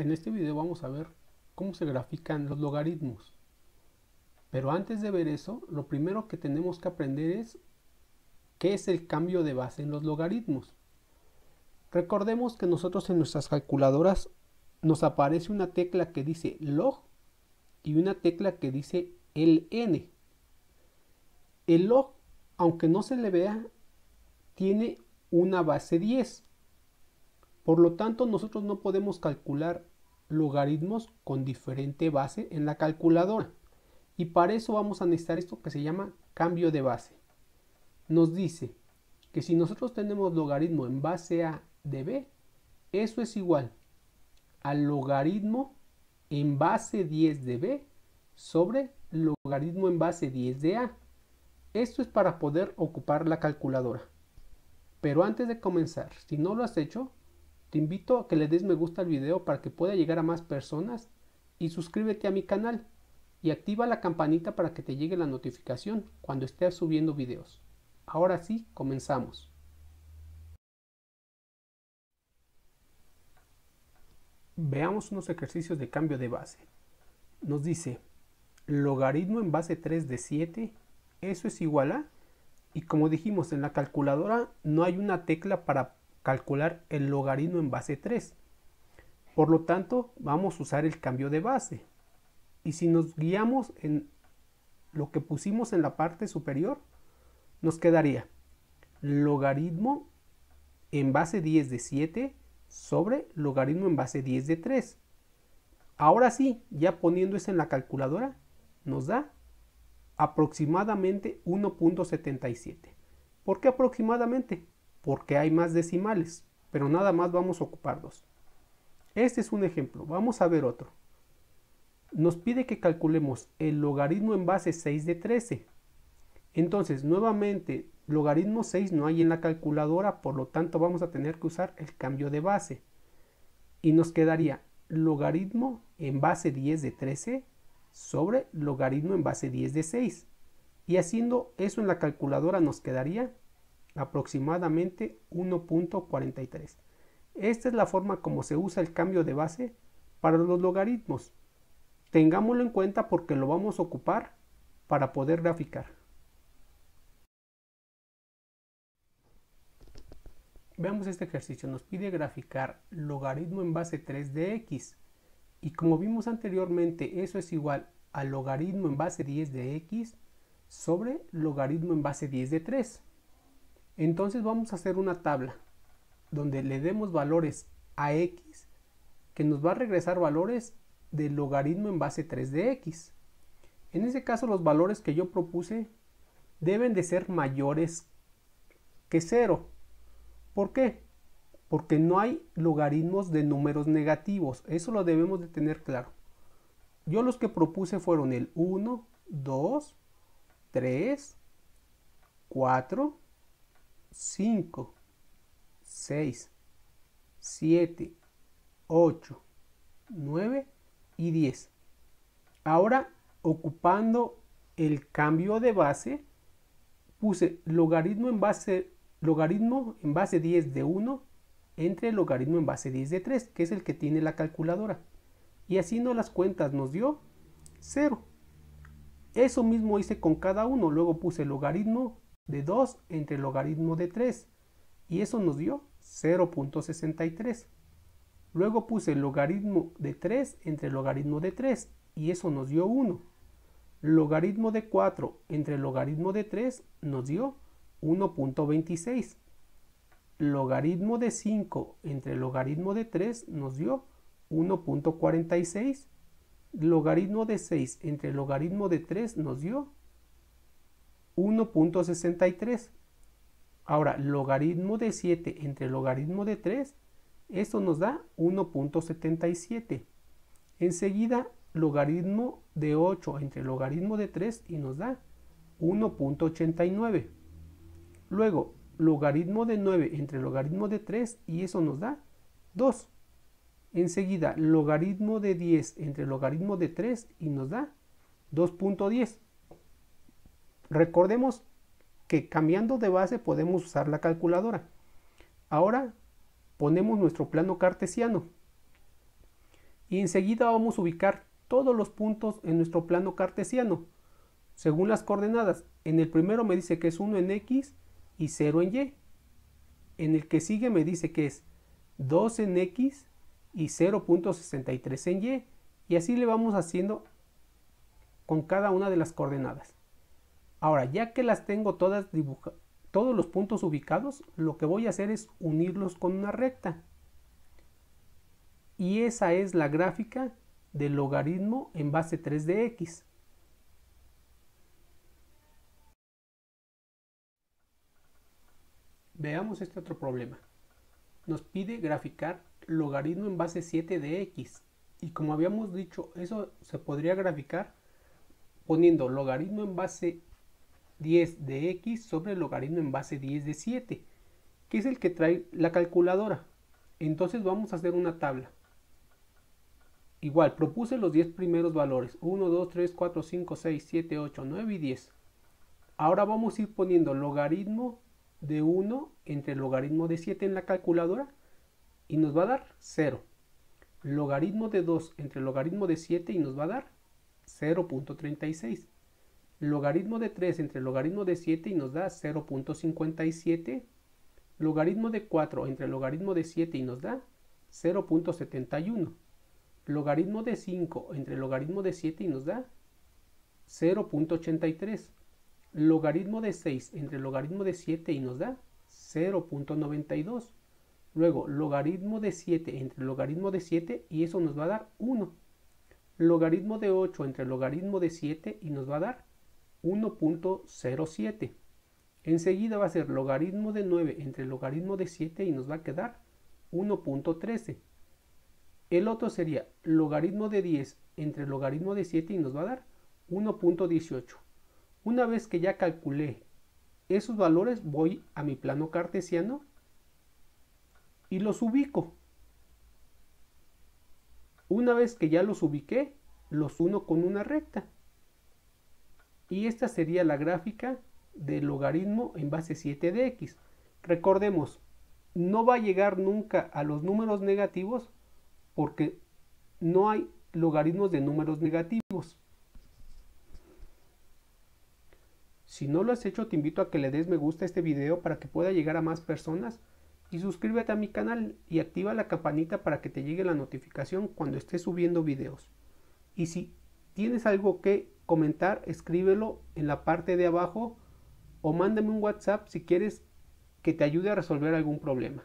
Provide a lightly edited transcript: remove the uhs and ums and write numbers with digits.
En este video vamos a ver cómo se grafican los logaritmos. Pero antes de ver eso, lo primero que tenemos que aprender es qué es el cambio de base en los logaritmos. Recordemos que nosotros en nuestras calculadoras nos aparece una tecla que dice log y una tecla que dice ln. El log, aunque no se le vea, tiene una base 10. Por lo tanto, nosotros no podemos calcular logaritmos con diferente base en la calculadora. Y para eso vamos a necesitar esto que se llama cambio de base. Nos dice que si nosotros tenemos logaritmo en base a de b, eso es igual al logaritmo en base 10 de b sobre logaritmo en base 10 de a. Esto es para poder ocupar la calculadora. Pero antes de comenzar, si no lo has hecho, te invito a que le des me gusta al video para que pueda llegar a más personas y suscríbete a mi canal y activa la campanita para que te llegue la notificación cuando esté subiendo videos. Ahora sí, comenzamos. Veamos unos ejercicios de cambio de base. Nos dice logaritmo en base 3 de 7, eso es igual a, y como dijimos en la calculadora no hay una tecla para calcular el logaritmo en base 3. Por lo tanto, vamos a usar el cambio de base. Y si nos guiamos en lo que pusimos en la parte superior, nos quedaría logaritmo en base 10 de 7 sobre logaritmo en base 10 de 3. Ahora sí, ya poniendo eso en la calculadora, nos da aproximadamente 1.77. ¿Por qué aproximadamente? Porque hay más decimales, pero nada más vamos a ocupar dos. Este es un ejemplo, vamos a ver otro. Nos pide que calculemos el logaritmo en base 6 de 13. Entonces, nuevamente, logaritmo 6 no hay en la calculadora, por lo tanto vamos a tener que usar el cambio de base. Y nos quedaría logaritmo en base 10 de 13 sobre logaritmo en base 10 de 6. Y haciendo eso en la calculadora nos quedaría aproximadamente 1.43. Esta es la forma como se usa el cambio de base para los logaritmos. Tengámoslo en cuenta porque lo vamos a ocupar para poder graficar. Veamos este ejercicio. Nos pide graficar logaritmo en base 3 de x. Y como vimos anteriormente, eso es igual al logaritmo en base 10 de x sobre logaritmo en base 10 de 3. Entonces vamos a hacer una tabla donde le demos valores a x que nos va a regresar valores del logaritmo en base 3 de x. En ese caso los valores que yo propuse deben de ser mayores que 0. ¿Por qué? Porque no hay logaritmos de números negativos. Eso lo debemos de tener claro. Yo los que propuse fueron el 1, 2, 3, 4, 5, 6, 7, 8, 9 y 10. Ahora, ocupando el cambio de base, puse logaritmo en base 10 de 1 entre logaritmo en base 10 de 3, que es el que tiene la calculadora. Y haciendo las cuentas nos dio 0. Eso mismo hice con cada uno. Luego puse logaritmo de 2 entre logaritmo de 3. Y eso nos dio 0.63. Luego puse logaritmo de 3 entre logaritmo de 3. Y eso nos dio 1. Logaritmo de 4 entre logaritmo de 3 nos dio 1.26. Logaritmo de 5 entre logaritmo de 3 nos dio 1.46. Logaritmo de 6 entre logaritmo de 3 nos dio 1.63. Ahora, logaritmo de 7 entre logaritmo de 3, esto nos da 1.77. Enseguida, logaritmo de 8 entre logaritmo de 3 y nos da 1.89. Luego, logaritmo de 9 entre logaritmo de 3 y eso nos da 2. Enseguida, logaritmo de 10 entre logaritmo de 3 y nos da 2.10. Recordemos que cambiando de base podemos usar la calculadora. Ahora ponemos nuestro plano cartesiano. Y enseguida vamos a ubicar todos los puntos en nuestro plano cartesiano, según las coordenadas. En el primero me dice que es 1 en X y 0 en Y. En el que sigue me dice que es 2 en X y 0.63 en Y. Y así le vamos haciendo con cada una de las coordenadas. Ahora, ya que las tengo todas dibujadas, todos los puntos ubicados, lo que voy a hacer es unirlos con una recta. Y esa es la gráfica del logaritmo en base 3 de X. Veamos este otro problema. Nos pide graficar logaritmo en base 7 de X. Y como habíamos dicho, eso se podría graficar poniendo logaritmo en base 10 de X sobre logaritmo en base 10 de 7, que es el que trae la calculadora. Entonces vamos a hacer una tabla. Igual, propuse los 10 primeros valores, 1, 2, 3, 4, 5, 6, 7, 8, 9 y 10. Ahora vamos a ir poniendo logaritmo de 1 entre logaritmo de 7 en la calculadora y nos va a dar 0. Logaritmo de 2 entre logaritmo de 7 y nos va a dar 0.36. Logaritmo de 3 entre logaritmo de 7 y nos da 0.57. Logaritmo de 4 entre logaritmo de 7 y nos da 0.71. Logaritmo de 5 entre logaritmo de 7 y nos da 0.83. Logaritmo de 6 entre logaritmo de 7 y nos da 0.92. Luego, logaritmo de 7 entre logaritmo de 7 y eso nos va a dar 1. Logaritmo de 8 entre logaritmo de 7 y nos va a dar 1.07. Enseguida va a ser logaritmo de 9 entre logaritmo de 7 y nos va a quedar 1.13. El otro sería logaritmo de 10 entre logaritmo de 7 y nos va a dar 1.18. Una vez que ya calculé esos valores, voy a mi plano cartesiano y los ubico. Una vez que ya los ubiqué, los uno con una recta. Y esta sería la gráfica del logaritmo en base 7 de X. Recordemos, no va a llegar nunca a los números negativos porque no hay logaritmos de números negativos. Si no lo has hecho, te invito a que le des me gusta a este video para que pueda llegar a más personas y suscríbete a mi canal y activa la campanita para que te llegue la notificación cuando esté subiendo videos. Y si tienes algo que comentar, escríbelo en la parte de abajo o mándame un WhatsApp si quieres que te ayude a resolver algún problema.